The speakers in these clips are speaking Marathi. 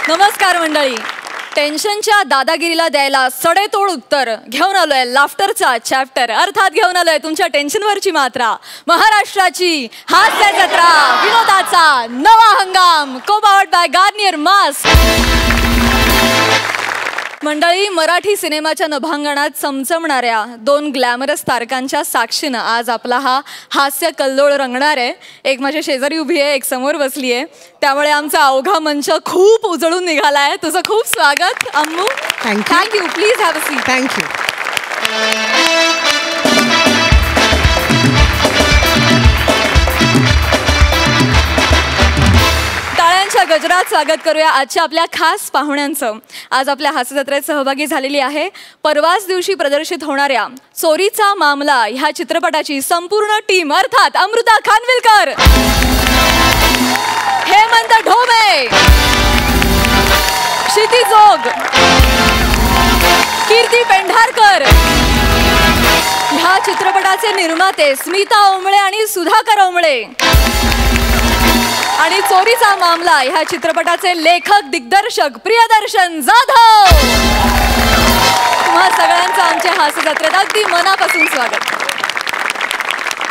नमस्कार मंडळी. टेन्शनच्या दादागिरीला द्यायला सडेतोड उत्तर घेऊन आलोय लाफ्टरचा चॅप्टर, अर्थात घेऊन आलोय तुमच्या टेन्शनवरची मात्रा. महाराष्ट्राची हास्य जत्रा, विनोदाचा नवा हंगाम, को-पावर्ड बाय गार्नियर मास्क. मंडळी, मराठी सिनेमाच्या नभांगणात चमचमणाऱ्या दोन ग्लॅमरस तारकांच्या साक्षीनं आज आपला हा हास्य कल्लोळ रंगणार आहे. एक माझ्या शेजारी उभी आहे, एक समोर बसली आहे, त्यामुळे आमचा अवघा मंच खूप उजळून निघाला आहे. तुझं खूप स्वागत Ammu. Thank you. Please have a seat. Thank you. टाळ्यांच्या गजरात स्वागत करूया आजच्या आपल्या खास पाहुण्यांचं. आज आपल्या हास्य जत्रेत सहभागी झालेली आहे परवाच दिवशी प्रदर्शित होणाऱ्या चोरीचा मामला ह्या चित्रपटाची संपूर्ण टीम, अर्थात अमृता खानविलकर, हेमंत ढोमे, क्षिती जोग, कीर्ती पेंढारकर, ह्या चित्रपटाचे निर्माते स्मिता ओंबळे आणि सुधाकर ओंबळे, आणि चोरीचा मामला ह्या चित्रपटाचे लेखक दिग्दर्शक प्रियदर्शन जाधव. तुम्हा सगळ्यांचं आमच्या हास्य जत्रेत अगदी मनापासून स्वागत.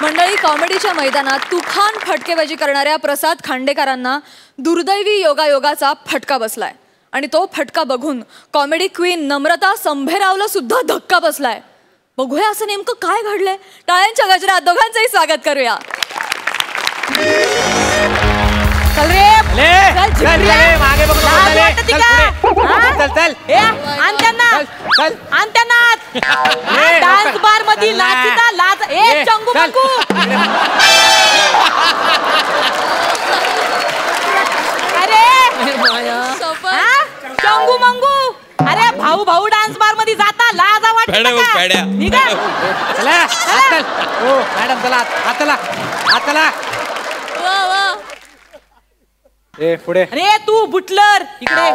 मंडळी, कॉमेडीच्या मैदानात तुफान फटकेबाजी करणाऱ्या प्रसाद खांडेकरांना दुर्दैवी योगायोगाचा फटका बसलाय, आणि तो फटका बघून कॉमेडी क्वीन नम्रता संभेरावला सुद्धा धक्का बसलाय. बघूया असं नेमकं काय घडलंय. टाळ्यांच्या गजरात दोघांचंही स्वागत करूया. चल रे, चल मागे बघ, चल चल आण त्यांना डान्स बार मध्ये नाचिता लाज. ए चंगू मंगू, अरे चंगू मंगू, अरे भाऊ भाऊ डान्स बार मध्ये जाता लाजा वाटत का? निघा. चला हो मॅडम, चला हाताला हाताला. ए पुढे. अरे तू बुटलर इकडे.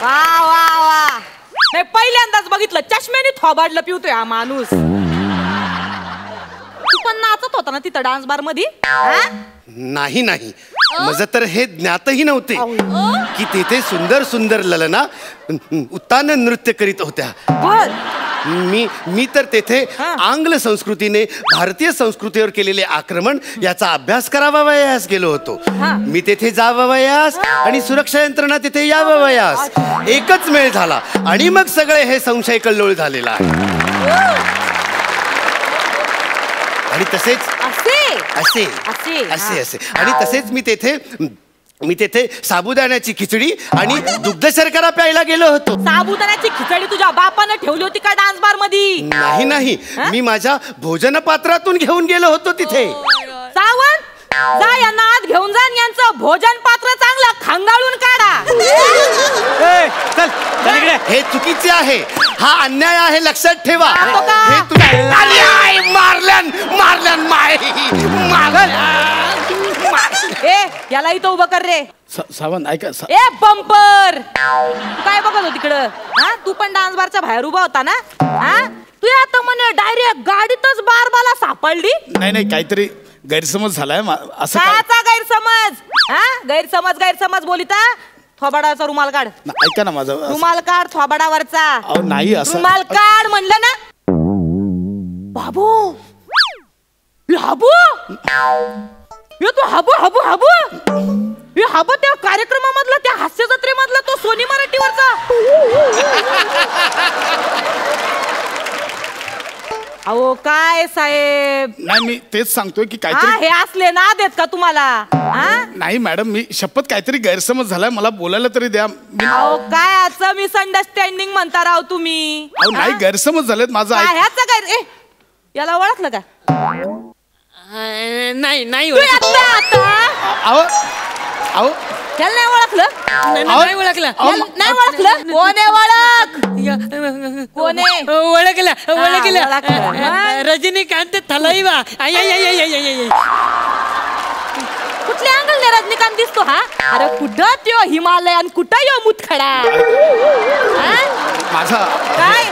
वा वा वा, नाही पहिल्यांदाच बघितलं चष्म्याने थोबाडलं पिवतोय हा माणूस. तू पण नाचत होता ना तिथं डान्स बार मध्ये? नाही नाही, माझं तर हे ज्ञातही नव्हते की तिथे सुंदर सुंदर ललना उत्तान नृत्य करीत होत्या. मी तर तेथे आंग्ल संस्कृतीने भारतीय संस्कृतीवर केलेले आक्रमण याचा अभ्यास करावावयास गेलो होतो. मी तेथे जावावयास आणि सुरक्षा यंत्रणा तिथे यावावयास एकच मेळ झाला, आणि मग सगळे हे संशय कल्लोळ झालेला आहे. आणि तसेच असे असे असे आणि तसेच मी तेथे साबुदाण्याची खिचडी आणि दुग्ध शर्करा प्यायला गेलो होतो. साबुदाण्याची खिचडी तुझ्या बापानं ठेवली होती का डान्स बार मध्ये? नाही नाही, मी माझ्या भोजन पात्रातून घेऊन गेलो होतो तिथे. सावंत, जा यांना आत घेऊन जा, यांचं भोजन पात्र चांगलं खंगाळून काढा. हे चुकीचे आहे, हा अन्याय आहे, लक्षात ठेवा. हे मारल्यान माय ए याला इथं उभं कर रे. सावंत ऐका. ए बंपर, काय बघत हो तिकडं? हा, तू पण डान्स बारच्या बाहेर उभा होता ना? हा, तू आता म्हणे डायरेक्ट गाडीतच बारबाला सापडली. नाही, काहीतरी गैरसमज झालाय. असं कायचा गैरसमज? हा, गैरसमज बोलिता. थोबाडाचा रुमाल काढ. ऐका ना माझं. रुमाल काढ थोबाडावरचा. नाही असं. रुमाल काढ म्हणलं ना. बाबू हाबू त्या कार्यक्रमामधला, त्या हास्य जत्रेमधला तो सोनी मराठीवरचा. अहो काय साहेब. नाही, मी तेच सांगतोय की काहीतरी हे असले ना देत का तुम्हाला? नाही मॅडम, मी शपथ काहीतरी गैरसमज झालाय, मला बोलायला तरी द्या. अहो काय असं मिसअंडरस्टँडिंग म्हणता राव तुम्ही? नाही, गैरसमज झालेत माझा. ह्याचा गैर याला ओळखलं का? नाही नाही त्याला नाही ओळखलं? नाही ओळखलं. नाही ओळखलं? कोण ओळखलं? रजनीकांत थलाईवा. कुठल्या अँगलने रजनीकांत दिसतो हा? अरे कुठं त्यो हिमालय आणि कुठं यो मुतखडा? माझा काय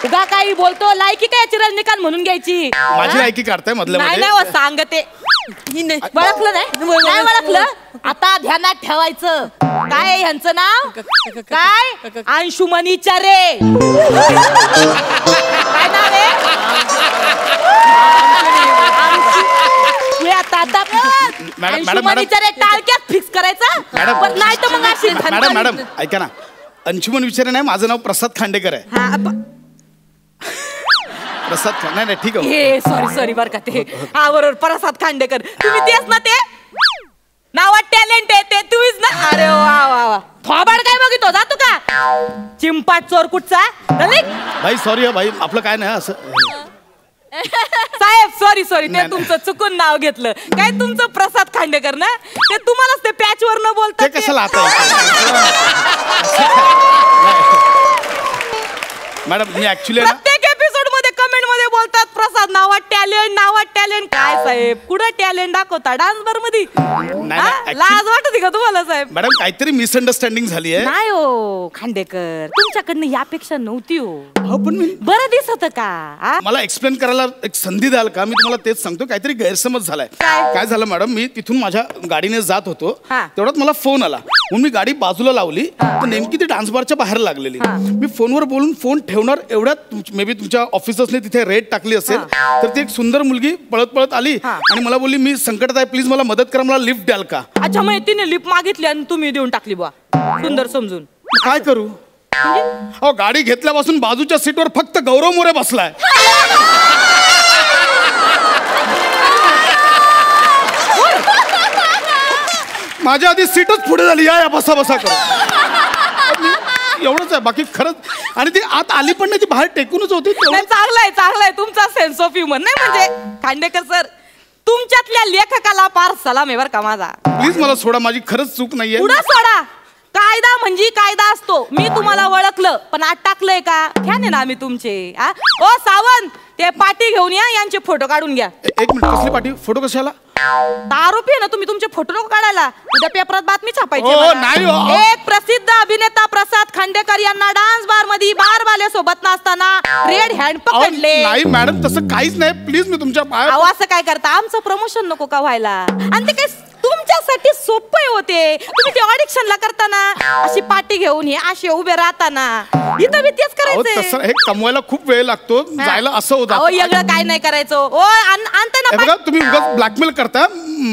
उगा काही बोलतो? लायकी काय याची रजनीकांत म्हणून घ्यायची? माझी लायकी काढताय मधल्या नाही नाही सांगते. ओळखलं नाही ओळखलं. आता ध्यानात ठेवायचं. काय आहे ह्यांचं नाव? काय? अंशुमनी चरे. काय नाव आहे? अंशुमनी चरे टाळक्यात फिक्स करायचं. पण नाही तर मग अशी मॅडम ऐका ना, अंशुमन विचारे नाही, माझं नाव प्रसाद खांडेकर आहे. प्रसाद नाही ठीक आहे. सॉरी बर का ते. हा बरोबर, प्रसाद खांडेकर. तुम्ही तेच ना? ते नावात टॅलेंट आहे ते तुम्हीच ना? अरे वा वा वा. थोबाड काय बघितो, जातो का चिंपाट चोर कुठचा? भाई सॉरी भाई, आपलं काय नाही असं. साहेब सॉरी ते तुमचं चुकून नाव घेतलं. काय तुमचं प्रसाद खांडेकर ना? ते तुम्हालाच ते पॅच वर न बोलता ते कशाला आता. मॅडम मी ऍक्च्युली प्रत्येक एपिसोड मध्ये कमेंट मध्ये बोलतात प्रसाद नावात टॅलेंट. काय साहेब, कुठं टॅलेंट दाखवता डान्स बार मध्ये? लाज वाटते का तुम्हाला साहेब? मॅडम काहीतरी मिसअंडरस्टँडिंग झाली आहे. नाही हो खांडेकर, तुमच्याकडनं यापेक्षा नव्हती हो. पण मी बरं दिसत का? मला एक्सप्लेन करायला एक संधी द्याल का? मी तुम्हाला तेच सांगतो, काहीतरी गैरसमज झालाय. काय झालं मॅडम, मी तिथून माझ्या गाडीने जात होतो, तेवढ्यात मला फोन आला. म्हणून मी गाडी बाजूला लावली, तर नेमकी ती डान्स बारच्या बाहेर लागलेली. मी फोनवर बोलून फोन ठेवणार एवढ्यात मे बी तुमच्या ऑफिसर्सने तिथे रेड टाकली असेल, तर ती एक सुंदर मुलगी पळत पळत आली आणि मला बोलली, मी संकटात आहे, प्लीज मला मदत करा, मला लिफ्ट द्याल का? अच्छा, मग तिने लिफ्ट मागितली आणि तुम्ही देऊन टाकली बुवा. सुंदर समजून. काय करू? अहो गाडी घेतल्यापासून बाजूच्या सीटवर फक्त गौरव मोरे बसलाय. माझ्या आधी सीटच पुढे झाली. या बसा करू एवढंच आहे, बाकी खरंच. आणि ती आत आली पण नाही, ती बाहेर टेकूनच होती. चांगलाय तुमचा सेन्स ऑफ ह्युमर. नाही म्हणजे खांडेकर सर, तुमच्यातल्या लेखकाला फार सलाम आहे बर का माझा. प्लीज मला सोडा, माझी खरंच चूक नाहीये. पुढे सोडा. कायदा म्हणजे कायदा असतो. मी तुम्हाला ओळखलं पण आत टाकलंय का? घ्या ना आम्ही तुमचे. ओ सावंत, ते पाटी घेऊन या, यांचे फोटो काढून घ्या. एक मिनिट, कसली पाटी? फोटो कशाला? आरोपी आहे ना तुम्ही, तुमचे फोटो नको काढायला. उद्या पेपरात बातमी छापायची. एक प्रसिद्ध अभिनेता प्रसाद खांडेकर यांना डान्स बार मध्ये बारबाल्या सोबत नाचताना रेड हँड पकडले. नाही मॅडम, तसं काहीच नाही. प्लीज मी तुमच्या पाया. असं काय करता? आमचं प्रमोशन नको का व्हायला? आणि ते काय तुमच्यासाठी सोपे होते. तुम्ही ते ऑडिशनला करताना अशी पाटी घेऊन हे असे उभे राहताना इथं बी तेच करायचं. तसं हे कमवायला खूप वेळ लागतो, जायला असं होतं. वेगळं काय नाही करायचं. ओ आणते ना. बघा तुम्ही उगाच ब्लॅकमेल करता.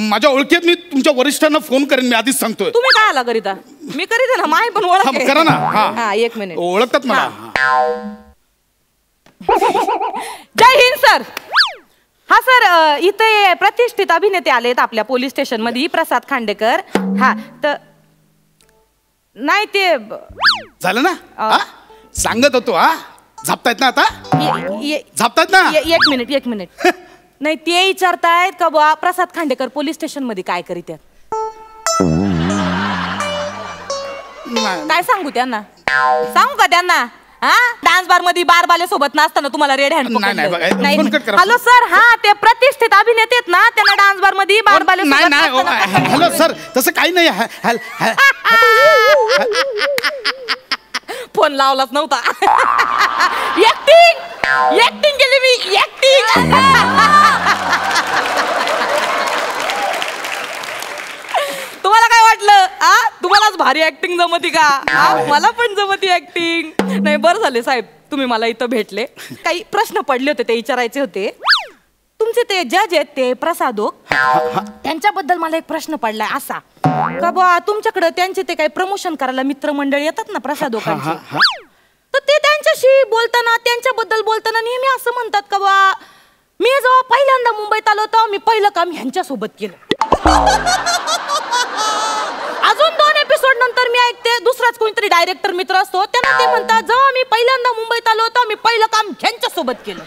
माझ्या ओळखीत मी तुमच्या वरिष्ठांना फोन करेन, मी आधीच सांगतोय. तुम्ही काय आला करीता? मी करीत ना, माय पण ओळख करा ना. हा एक मिनिट, ओळखतात मला. जय हिंद सर. हा सर, इथे प्रतिष्ठित अभिनेते आलेत आपल्या पोलीस स्टेशन मध्ये. प्रसाद खांडेकर. हा तर नाही ते झालं ना, सांगत होतो. झापतायत ना आता? झापतायत ना? एक मिनिट नाही, ते विचारतायत का बुवा प्रसाद खांडेकर पोलीस स्टेशन मध्ये काय करीत आहेत? काय सांगू त्यांना? सांगू का त्यांना? डान्स बार मध्ये बारबाल्या सोबत नाचताना तुम्हाला रेड हँड पकडलं. हॅलो सर, ते प्रतिष्ठित अभिनेते आहेत ना, त्यांना डान्स बार मध्ये बारबाल्या सोबत. हॅलो सर, तसं काही नाही. फोन लावलाच नव्हता. ऍक्टिंग केली मी. तुम्हाला काय वाटलं? तुम्हालाच भारी ऍक्टिंग जमती का? मला पण जमती ऍक्टिंग. नाही, बरं झाले साहेब तुम्ही मला इथं भेटले. काही प्रश्न पडले होते, ते विचारायचे होते. तुमचे ते जज आहेत ते प्रसादोक, त्यांच्याबद्दल मला एक प्रश्न पडलाय असा का बुवा, तुमच्याकडे त्यांचे ते काही प्रमोशन करायला मित्रमंडळी येतात ना प्रसादोकांचे, तर ते त्यांच्याशी बोलताना, त्यांच्याबद्दल बोलताना नेहमी असं म्हणतात का बुवा, मी जेव्हा पहिल्यांदा मुंबईत आलो होतो, मी पहिलं काम ह्यांच्या सोबत केलं. अजून 2 एपिसोड नंतर मी ऐकते दुसराच कोणतरी डायरेक्टर मित्र असतो, त्यांना ते म्हणतात, जेव्हा मी पहिल्यांदा मुंबईत आलो होतो, मी पहिलं काम ह्यांच्या सोबत केलं.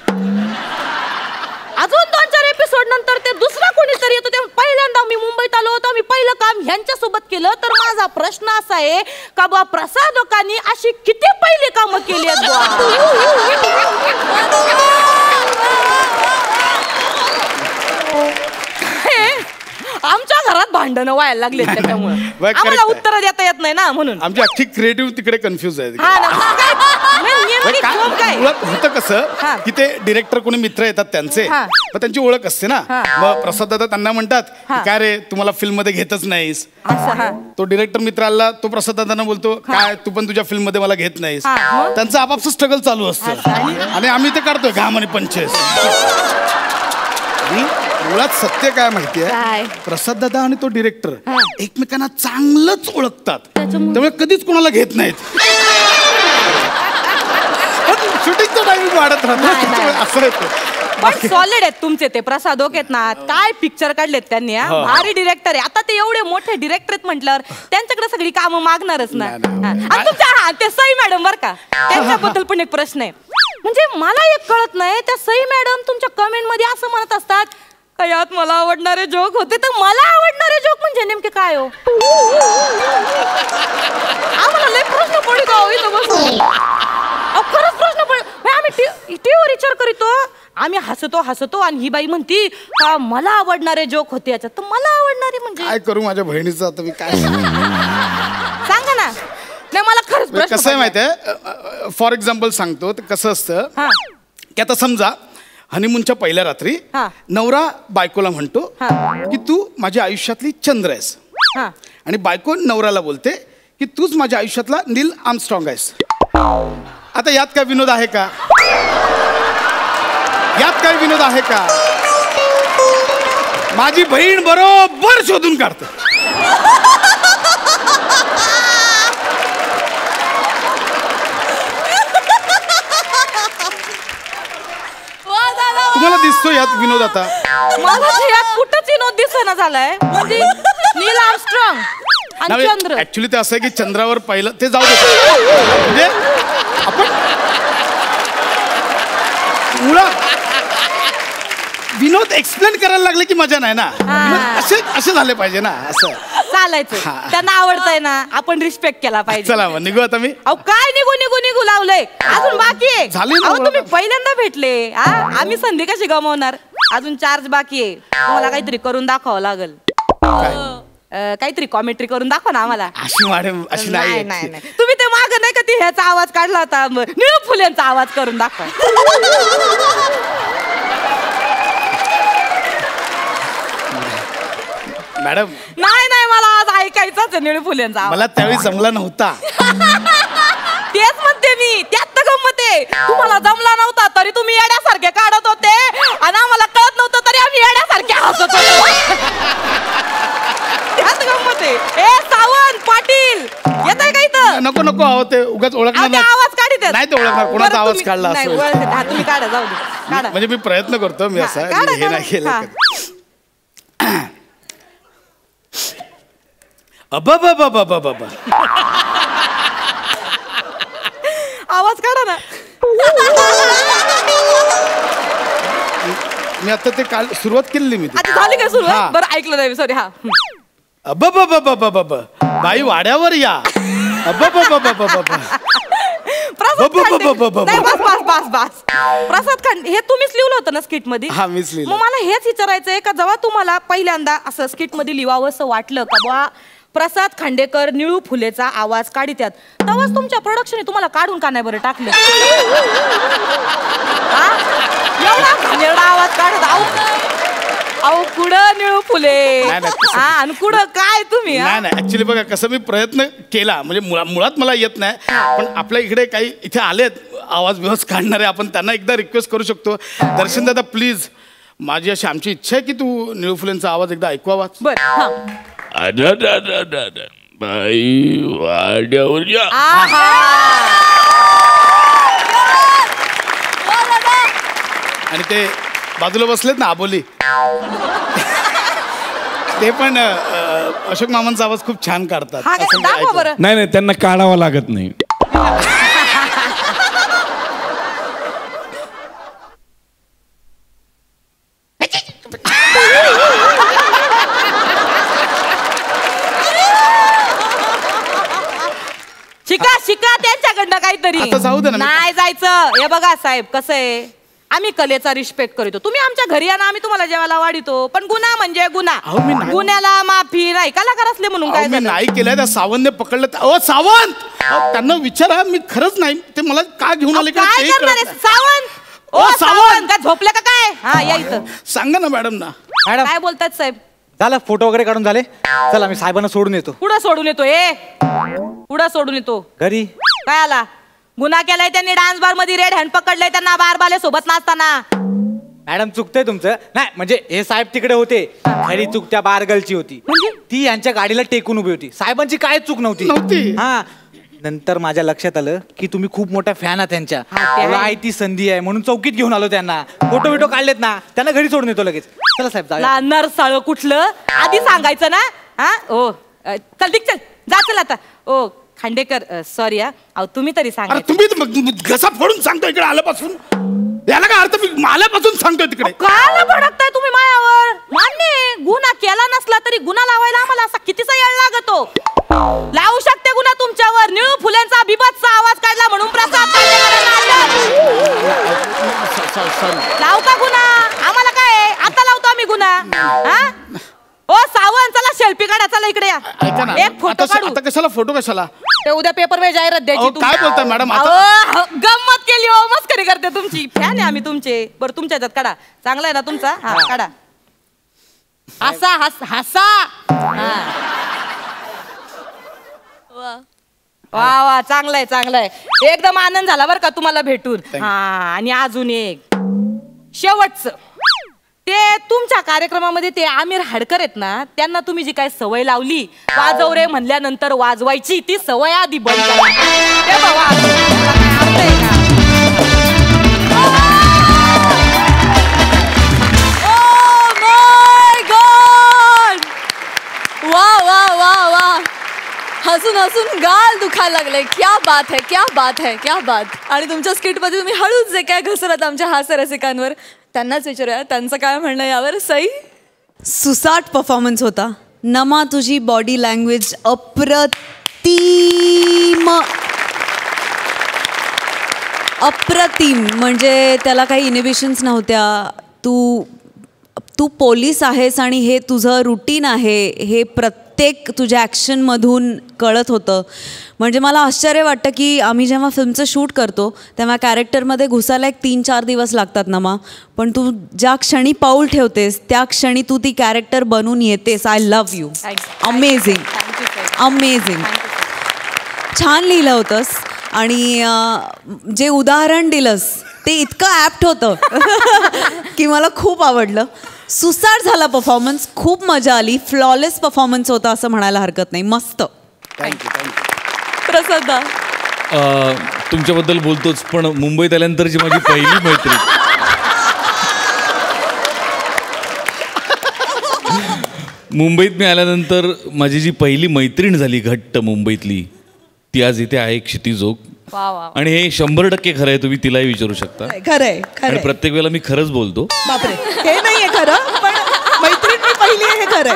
अजून 2-4 एपिसोड नंतर ते दुसरा कोणीतरी येतो, ते पहिल्यांदा मी मुंबईत आलो होतो, मी पहिलं काम ह्यांच्या सोबत केलं. तर माझा प्रश्न असा आहे का बा, प्रसादकांनी अशी किती पहिली कामं केली आहेत? आमच्या घरात भांडणं व्हायला लागले, त्याच्यामुळे आम्हाला उत्तर देता येत नाही ना, म्हणून आमची अख्खी क्रिएटिव्ह तिकडे कन्फ्युज आहे. काय मुळात होतं कसं की ते डिरेक्टर कोणी मित्र येतात त्यांचे, मग त्यांची ओळख असते ना. मग प्रसाद दादा त्यांना म्हणतात काय रे तुम्हाला फिल्म मध्ये घेतच नाहीस. तो डिरेक्टर मित्र आला, तो प्रसाद दादांना बोलतो काय तू पण तुझ्या फिल्म मध्ये मला घेत नाहीस. त्यांचं आपापचं स्ट्रगल चालू असतं आणि आम्ही ते काढतोय घाम आणि पंचेस. मुळात सत्य काय माहितीये, प्रसाद दादा आणि तो डिरेक्टर एकमेकांना चांगलंच ओळखतात, त्यामुळे कधीच कोणाला घेत नाहीत. शूटिंगचा टाइमिंग वाढत राहतो असं येतं. पण सॉलिड आहेत तुमचे ते प्रसाद ओकेत ना, काय पिक्चर काढलेत त्यांनी. भारी डिरेक्टर आहे. आता ते एवढे मोठे डिरेक्टर आहेत म्हटल्यावर त्यांच्याकडे सगळी कामं मागणारच ना. आणि तुमच्या ते सई मॅडम बर का, त्यांच्याबद्दल पण एक प्रश्न आहे. म्हणजे मला एक कळत नाही, त्या सई मॅडम तुमच्या कमेंट मध्ये असं म्हणत असतात का यात मला आवडणारे जोक होते, तर मला आवडणारे जोक म्हणजे नेमके काय हो? आम्हाला लय प्रश्न पडतो खरंच प्रश्न पड. आम्ही टीव्हीवर विचार करीतो, आम्ही हसतो आणि ही बाई म्हणती का मला आवडणारे जोक होते याच्यात, तर मला आवडणारे म्हणजे काय करू माझ्या बहिणीचं आता मी काय सांगा ना. नाही मला खरंच कसं आहे माहितीये, फॉर एक्झाम्पल सांगतो. कसं असतं की आता समजा हनीमूनच्या पहिल्या रात्री नवरा बायकोला म्हणतो की तू माझ्या आयुष्यातली चंद्र आहेस, आणि बायको नवऱ्याला बोलते की तूच माझ्या आयुष्यातला नील आर्मस्ट्रॉंग आहेस. आता यात काय विनोद आहे का? यात काय विनोद आहे का? माझी बहीण बरोबर शोधून काढते. तुम्हाला दिसतो यात विनोद? आता मला यात कुठंच विनोद दिसेना झालाय. म्हणजे नील आर्मस्ट्रॉंग आणि चंद्र. ऍक्च्युली ते असं आहे की चंद्रावर पहिलं ते जाऊ दे, म्हणजे आपण मुळात विनोद एक्सप्लेन करायला लागले की मजा नाही ना. असे झाले पाहिजे ना, असं चालायचं. त्यांना आवडतंय ना, आपण रिस्पेक्ट केला पाहिजे. चला मग निघू आता. मी काय निघू लावलंय, अजून बाकी आहे. तुम्ही पहिल्यांदा भेटले, आम्ही संधी कशी गमावणार? अजून चार्ज बाकी आहे. तुम्हाला काहीतरी करून दाखवावं लागेल. काहीतरी कॉमेंट्री करून दाखवा ना आम्हाला. अशी मॅडम अशी नाही. तुम्ही ते माग नाही का ते ह्याचा आवाज काढला होता, निळू फुल्यांचा आवाज करून दाखवा. मॅडम नाही मला आज ऐकायचाच निळू फुल्यांचा आवाज. मला त्यावेळी जमला नव्हता. तेच म्हणते मी, त्यात तर गंमत आहे. तुम्हाला जमला नव्हता तरी तुम्ही येड्यासारखे काढत होते, आणि आम्हाला कळत नव्हतं तरी आम्ही येड्यासारखे हसत होतो. त्यात गंमत आहे. ए सावंत पाटील येत आहे का इथं? नको आहो, ते उगाच ओळखणार आवाज काढित नाही. ते ओळखणार कोणाचा आवाज काढला असं. तुम्ही काढा, जाऊ दे काढा. म्हणजे मी प्रयत्न करतो. मी असं हे नाही केलं. बाबा आवाज काढा ना. मी आता ते काल सुरुवात केली. मी आता झाली का सुरुवात? बरं ऐकलं नाही, सॉरी. हा बाई वाड्यावर या. प्रसाद खांडे हे तुम्हीच लिहिलं होतं ना स्किट मध्ये? हा मीच लिहिलं. मग मला हेच विचारायचंय का जेव्हा तुम्हाला पहिल्यांदा असं स्किट मध्ये लिहावं असं वाटलं का बुवा प्रसाद खांडेकर निळू फुलेचा आवाज काढित्यात, तेव्हाच तुमच्या प्रोडक्शनने तुम्हाला काढून का नाही बरं टाकलं? एवढा घाणेरडा आवाज काढत अहो कुठं निळू फुले आणि कुठं काय तुम्ही? नाही ऍक्च्युली बघा कसं मी प्रयत्न केला, म्हणजे मुळात मला येत नाही, पण आपल्या इकडे काही इथे आलेत आवाज बिवाज काढणारे, आपण त्यांना एकदा रिक्वेस्ट करू शकतो. दर्शन दादा प्लीज, माझी अशी आमची इच्छा आहे की तू निळू फुलेंचा आवाज एकदा ऐकवावा. बरं. बाई वाड्यावर या. आणि ते बाजूला बसलेत ना आबोली, ते पण अशोक मामांचा आवाज खूप छान काढतात. नाही त्यांना काढावा लागत नाही. शिका त्यांच्याकडनं काहीतरी. आता जाऊ दे ना. नाही जायचं. हे बघा साहेब कसं आहे, आम्ही कलेचा रिस्पेक्ट करतो. तुम्ही आमच्या घरी या ना, आम्ही तुम्हाला जेवायला वाढितो. पण गुन्हा म्हणजे गुन्हा, अहो, मी नाही. गुन्ह्याला माफी नाही. कलाकार असले म्हणून काय अहो, मी झालं? नाही केलंय. त्या सावंतने पकडलं. अहो सावंत, अहो, त्यांना विचारा, मी खरंच नाही. ते मला का घेऊन आले काय ते करणार आहे? कळत नाही. सावंत, ओ, ओ सावंत! सावंत, काय झोपले का काय? हा या इथं. सांगा ना मॅडम ना. मॅडम काय बोलतात साहेब? झालं, फोटो वगैरे काढून झाले. चला मी साहेबांना सोडून येतो. पुढं सोडून येतो. पुढं सोडून येतो. घरी काय आला? गुन्हा केलाय त्यांनी. डान्स बार मध्ये रेड हँड पकडलंय त्यांना बारबाले सोबत नाचताना. मॅडम चुकतंय तुमचं. नाही म्हणजे हे साहेब तिकडे होते, खरी चूक त्या बारगलची होती. ती यांच्या गाडीला टेकून उभी होती. साहेबांची काय चूक नव्हती. हा, नंतर माझ्या लक्षात आलं की तुम्ही खूप मोठ्या फॅन आहात त्यांच्या. मला आहे ती संधी आहे म्हणून चौकीत घेऊन आलो त्यांना. फोटो बिटो काढलेत ना, त्यांना घरी सोडून येतो लगेच. चला साहेब जाऊया. नरसाळ कुठलं आधी सांगायचं ना. हा ओ चल ठीक, चल जा. चल आता. ओ खांडेकर सॉरी हा. अहो तुम्ही तरी सांगा. अरे तुम्ही घसा फोडून सांगतो इकडे आल्यापासून. याला काय अर्थ? मी आल्यापासून सांगतोय तिकडे. काय भडकताय तुम्ही मायावर? मान्य गुन्हा केला नसला तरी गुन्हा लावायला आम्हाला असा कितीचा येळ लागतो. लावू शकते गुन्हा तुमच्यावर. निळू फुल्यांचा बिभत्सा आवाज काढला म्हणून प्रसाद लावू का गुन्हा? आम्हाला काय आता लावतो आम्ही गुन्हा? हा ओ सावंत, चला सेल्फी काढा. चला इकडे या. ऐका ना, एक फोटो काढू. आता कशाला फोटो? कशाला? ते उद्या पेपर वर जाहिरात द्यायची. अहो, काय बोलताय मॅडम? गंमत केली हो, मस्करी करते तुमची. फॅन आहे आम्ही तुमचे. बरं तुमच्या ह्याच्यात काढा. चांगला आहे ना तुमचा? हा काढा. हसा हसा. वा वा, चांगलाय चांगलाय. एकदम आनंद झाला बरं का तुम्हाला भेटून. हा, आणि अजून एक शेवटचं, ते तुमच्या कार्यक्रमामध्ये ते आमिर हाडकर आहेत ना, त्यांना तुम्ही जी काय सवय लावली, वाजव रे म्हणल्यानंतर वाजवायची, ती सवय आधी बंद करा. ते बाबा अर्थ आहे का? वा वा वा वा, हसून हसून गाल दुखायला लागले. क्या बात है, क्या बात है, क्या बात. आणि तुमच्या स्किट मध्ये तुम्ही हळूच जे काय घसरत आमच्या हास्य रसिकांवर, त्यांनाच विचारूया त्यांचं काय म्हणणं यावर. सई, सुसाट परफॉर्मन्स होता. नमा, तुझी बॉडी लँग्वेज अप्रतिम. म्हणजे त्याला काही इनिबिशन्स नव्हत्या. तू पोलीस आहेस आणि हे तुझं रुटीन आहे हे प्रत्येक तुझ्या ॲक्शनमधून कळत होतं. म्हणजे मला आश्चर्य वाटतं की आम्ही जेव्हा फिल्मचं शूट करतो तेव्हा कॅरेक्टरमध्ये घुसायला 1-3-4 दिवस लागतात नमा, पण तू ज्या क्षणी पाऊल ठेवतेस त्या क्षणी तू ती कॅरेक्टर बनून येतेस. I love you. Amazing, amazing. छान लिहिलं होतंस आणि जे उदाहरण दिलंस ते इतकं ॲप्ट होतं की मला खूप आवडलं. सुसाट झाला परफॉर्मन्स, खूप मजा आली. फ्लॉलेस परफॉर्मन्स होता असं म्हणायला हरकत नाही. मस्त. थँक्यू. प्रसादा, तुमच्याबद्दल बोलतोच, पण मुंबईत आल्यानंतरची माझी पहिली मैत्री, मुंबईत मी आल्यानंतर माझी जी पहिली मैत्रीण झाली घट्ट मुंबईतली, ती आज इथे आहे क्षितिजोग. आणि हे 100% खरं आहे. तुम्ही तिलाही विचारू शकता. खरंय, आणि प्रत्येक वेळेला मी खरंच बोलतो. बापरे, हे नाहीये खरं, पण मैत्रीण मी पहिली आहे हे खरंय.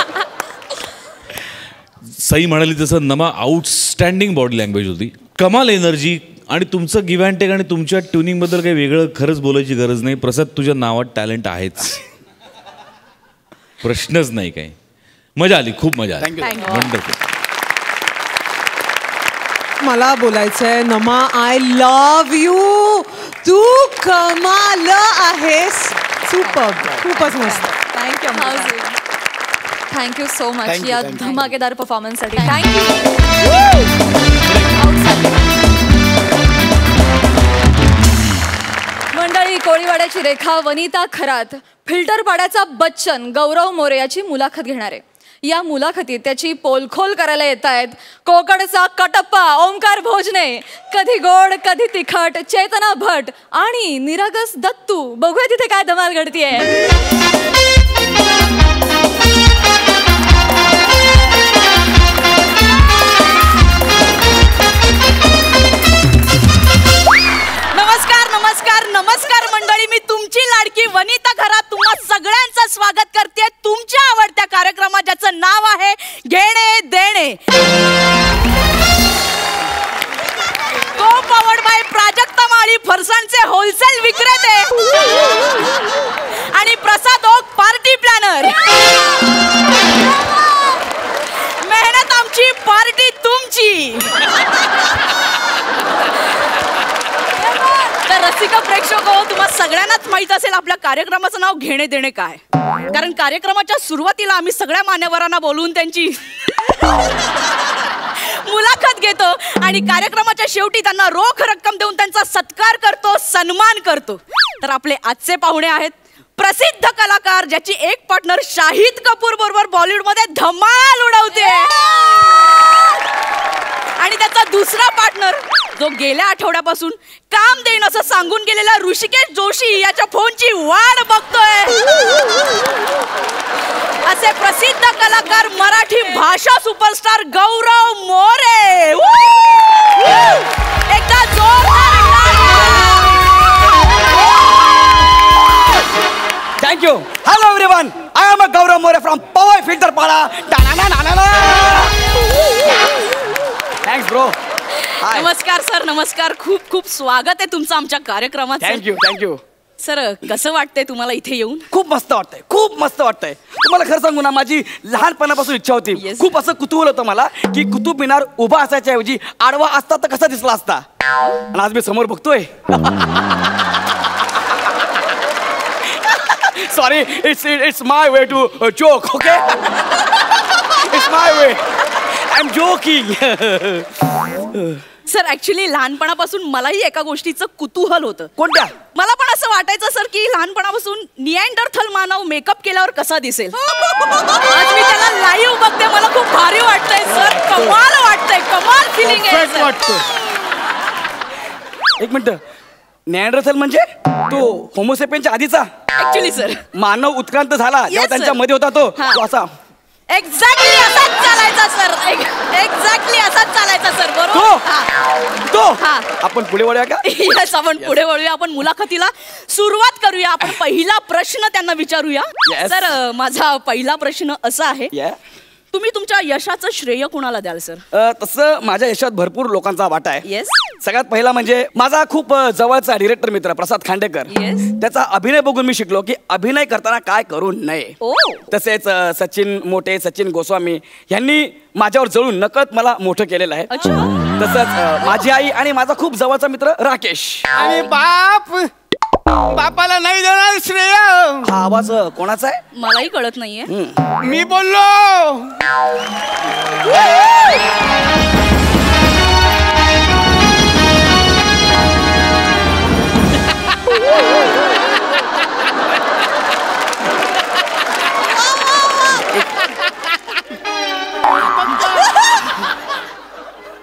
सई म्हणाली तसं नमा आउटस्टँडिंग बॉडी लँग्वेज होती, कमाल एनर्जी. आणि तुमचं गिव्ह अँड टेक आणि तुमच्या ट्युनिंगबद्दल काही वेगळं खरंच बोलायची गरज नाही. प्रसाद, तुझ्या नावात टॅलेंट आहेच, प्रश्नच नाही काही. मजा आली, खूप मजा आली. वंडरफुल. मला बोलायचंय नमा, आय लव्ह यू. तू कमाल आहेस. सुपर, खूपच मस्त. Thank you, thank you so much Thank you, या thank you. धमाकेदार परफॉर्मन्ससाठी. थँक्यू. मंडळी, कोळीवाड्याची रेखा वनिता खरात फिल्टर पाड्याचा बच्चन गौरव मोरे याची मुलाखत घेणार आहे. या मुलाखतीत त्याची पोलखोल करायला येत आहेत कोकणचा कटप्पा ओंकार भोजने, कधी गोड कधी तिखट चेतना भट आणि निरागस दत्तू. बघूया तिथे काय धमाल घडतीये. नमस्कार मंडळी, मी तुमची लाडकी वनिता खरात तुम्हा सगळ्यांचं स्वागत करते तुमच्या आवडत्या कार्यक्रमात, ज्याचं नाव आहे घेणे देणे. तो पॉवर्ड बाय प्राजक्ता माळी आणि फरसाणचे होलसेल विक्रेते आणि प्रसाद ओक पार्टी प्लॅनर. मेहनत आमची, पार्टी तुमची. तर रसिका प्रेक्षक हो, तुम्हाला सगळ्यांनाच माहित असेल आपल्या कार्यक्रमाचं नाव घेणे देणे काय. कारण कार्यक्रमाच्या सुरुवातीला आम्ही सगळ्या मान्यवरांना बोलवून त्यांची मुलाखत घेतो आणि कार्यक्रमाच्या शेवटी त्यांना रोख रक्कम देऊन त्यांचा सत्कार करतो, सन्मान करतो. तर आपले आजचे पाहुणे आहेत प्रसिद्ध कलाकार, ज्याची एक पार्टनर शाहिद कपूर बरोबर बॉलिवूड मध्ये धमाल उडवते आणि त्याचा दुसरा पार्टनर जो गेल्या आठवड्यापासून काम देईन असं सांगून गेलेला ऋषिकेश जोशी याच्या फोनची वाट बघतोय. असे प्रसिद्ध कलाकार, मराठी भाषा सुपरस्टार गौरव मोरे. एकदा जोरदार. Thank you. Hello everyone, I am Gaurav More from Powai Filterpada. Thanks bro. नमस्कार सर, नमस्कार. खूप खूप स्वागत आहे तुमचं आमच्या कार्यक्रमात. थँक्यू. सर, कसं वाटतंय तुम्हाला इथे येऊन? खूप मस्त वाटतंय. तुम्हाला खरं सांगू ना, माझी लहानपणापासून इच्छा होती. खूप असं कुतूहल होतं मला की कुतुब मिनार उभा असायच्या ऐवजी आडवा असता तर कसा दिसला असता. आणि आज मी समोर बघतोय. Sorry, it's my way to joke. Okay, it's my way. I am joking. Sir, actually लहानपणापासून मलाही एका गोष्टीचं कुतूहल होतं. कोणत्या? मला पण असं वाटायचं सर की लहानपणापासून निअँडरथल मानव मेकअप केल्यावर कसा दिसेल. आज मी त्याला लाईव्ह बघते, मला खूप भारी वाटतंय सर. कमाल वाटतंय, कमाल फिलिंग आहे. एक मिनिट, निअँडरथल म्हणजे तो होमोसेपियनच्या आधीचा? ऍक्च्युली सर, मानव उत्क्रांत झाला जेव्हा त्यांच्या मध्ये होता तो असा. एक्झॅक्टली असाच चालायचा सर. एक्झॅक्टली असाच चालायचा सर. बरोबर. तो आपण पुढे वळूया का? यस, आपण पुढे वळूया. आपण मुलाखतीला सुरुवात करूया. आपण पहिला प्रश्न त्यांना विचारूया. सर, माझा पहिला प्रश्न असा आहे, तुम्ही तुमच्या यशाचं श्रेय कुणाला द्याल सर? तसं माझ्या यशात भरपूर लोकांचा वाटा आहे. येस. सगळ्यात पहिला म्हणजे माझा खूप जवळचा डिरेक्टर मित्र प्रसाद खांडेकर. त्याचा अभिनय बघून मी शिकलो की अभिनय करताना काय करू नये. तसेच सचिन मोटे, सचिन गोस्वामी यांनी माझ्यावर जळून नकळत मला मोठं केलेलं आहे. तसंच माझी आई आणि माझा खूप जवळचा मित्र राकेश. आणि बापाला नाही देणार श्रेय. हा आवाज कोणाचा आहे? मलाही कळत नाहीये. मी बोललो.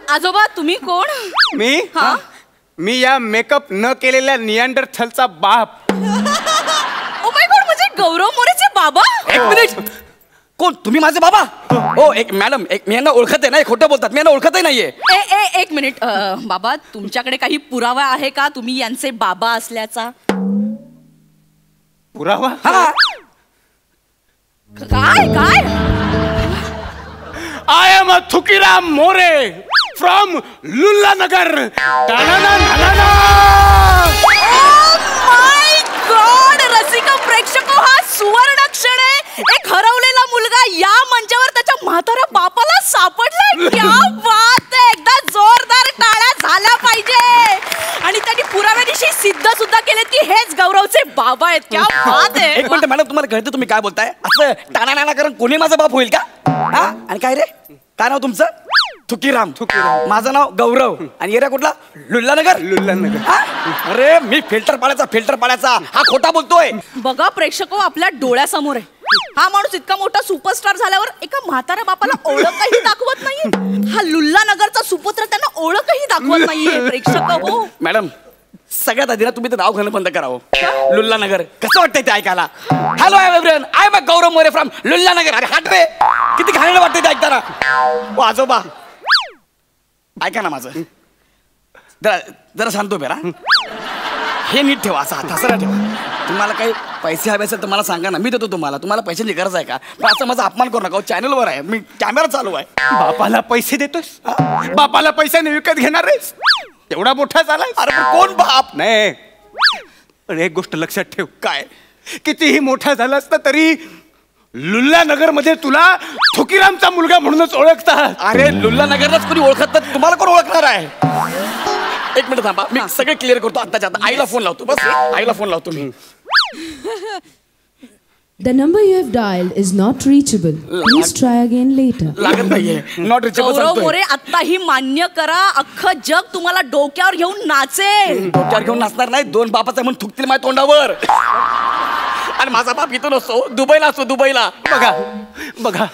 आजोबा, तुम्ही कोण? मी या मेकअप न केलेल्या निअँडरथलचा बाप. ओ माय गॉड, म्हणजे गौरव मोरेचे बाबा? एक मिनिट, कोण तुम्ही? माझे बाबा? हो, एक मॅडम, मी यांना ओळखत आहे. नाही, खोटं बोलतात, मी यांना ओळखतही नाहीये. एक मिनिट बाबा, तुमच्याकडे काही पुरावा आहे का तुम्ही यांचे बाबा असल्याचा? पुरावा? काय? I am Thukiram More from Lullanagar. My God, रसिका प्रेक्षक, हा सुवर्ण क्षण आहे. एक हरवलेला मुलगा या मंचावर त्याच्या म्हाताऱ्या बापाला सापडलाय. क्या बात आहे. एकदा जोरदार टाळ्या झाल्या पाहिजे. आणि त्यांनी पुराव्यादिवशी सिद्ध सुद्धा केले की हेच गौरवचे बाबा आहेत. क्या बात आहे. एक मिनिट मॅडम, तुम्हाला कळतं तुम्ही काय बोलताय? असं टाणा कारण कोणी माझा बाप होईल का? आणि काय रे, काय नाव तुमचं? थुकीराम. माझं नाव गौरव. आणि एरिया कुठला? लुल्लानगर. अरे मी फिल्टर पाड्याचा हा खोटा बोलतोय. बघा प्रेक्षक, आपल्या डोळ्यासमोर आहे. हा माणूस इतका मोठा सुपरस्टार झाल्यावर एका म्हाताऱ्या बापाला ओळखही दाखवत नाहीये. हा लुल्लानगरचा सुपुत्र त्यांना ओळखही दाखवत नाहीये. प्रेक्षक हो, मॅडम, सगळ्यात आधी ना तुम्ही ते नाव घेणं बंद करावं. लुल्लानगर कसं वाटतंय ते ऐकायला? Hello everyone, I am Gaurav More from Lullanagar. अरे हट रे, किती घाणेरडं वाटतंय ते ऐकताना. आजोबा ऐका ना माझं, जरा शांत उभे राहा. हे नीट ठेवा, असा हसायला ठेवा. तुम्हाला काही पैसे हवे असेल तर मला सांगा ना, मी देतो तुम्हाला. तुम्हाला पैशांची गरज आहे का? पण असं माझा अपमान करू नका. चॅनलवर आहे मी, कॅमेरा चालू आहे. बापाला पैसे देतोस? बापाला पैशाने विकत घेणार आहेस? एवढा मोठा झालाय. अरे पण कोण बाप? नाही, पण एक गोष्ट लक्षात ठेव. काय? कितीही मोठा झालास ना तरी लुल्ला नगर मध्ये तुला थुकीरामचा मुलगा म्हणूनच ओळखतात. अरे लुल्ला नगरलाच कोणी ओळखत नाही, तुम्हाला कोण ओळखणार आहे? एक मिनिट थांबा, मी सगळे क्लिअर करतो आत्ताच्या आता. आईला फोन लावतो, बस आईला फोन लावतो मी. The number you have dialed is not reachable. Please try again later. लागत नाहीये, नॉट रिचेबल गौरव सांगतोय. मोरे आत्ताही मान्य करा, अख्खं जग तुम्हाला डोक्यावर घेऊन नाचेल. डोक्यावर घेऊन नाचणार नाही, दोन बापाचा म्हणून थुकतील माझ्या तोंडावर. आणि माझा बाप इथं नसतो, दुबईला असतो, दुबईला. बघा बघा,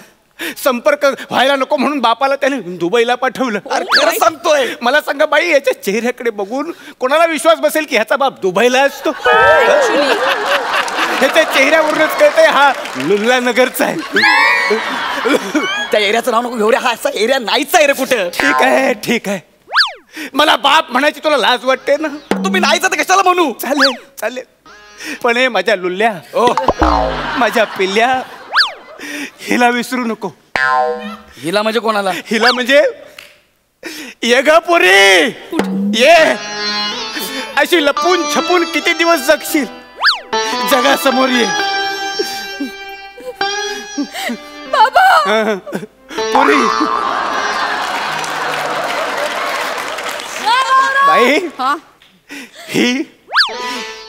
संपर्क व्हायला नको म्हणून बापाला त्याने दुबईला पाठवलं. अरे खरं सांगतोय. मला सांगा बाई, याच्या चेहऱ्याकडे बघून कोणाला विश्वास बसेल की ह्याचा बाप दुबईला असतो? ह्याच्या चेहऱ्यावरूनच कळतंय हा लुल्ला नगरचा आहे. त्या एरियाचं नाव नको घेऊ रे, हा असा एरिया नाहीच आहे रे कुठं. ठीक आहे ठीक आहे, मला बाप म्हणायची तुला लाज वाटते ना? तुम्ही नाहीच तर कशाला म्हणू? चालेल चालेल, पण हे माझ्या लुल्ल्या, ओ माझ्या पिल्ल्या, हिला विसरू नको. हिला म्हणजे कोणाला? हिला म्हणजे ये ग पोरी, ये. अशी लपून छपून किती दिवस जगशील? जगासमोर ये बाबा. पोरी. बाई, ही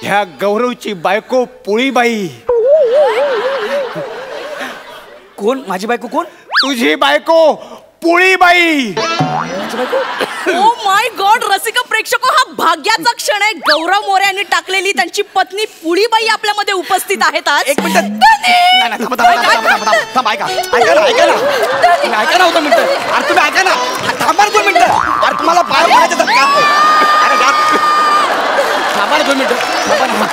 ह्या गौरवची बायको पुळीबाई. कोण? माझी बायको कोण? तुझी बायको पुळीबाई. ओ माय गॉड, रसिक प्रेक्षक, हा भाग्याचा क्षण आहे. गौरव मोरे यांनी टाकलेली त्यांची पत्नी पुळीबाई आपल्यामध्ये उपस्थित आहेत आज. एक मिनिट, थांबा, ऐका ना होतं मिनिट. अरे तुम्ही ऐका ना, थांबा 2 मिनिटं. अरे तुम्हाला पाय पडायचे का? अरे थांबा ना 2 मिनिटं, थांबा ना.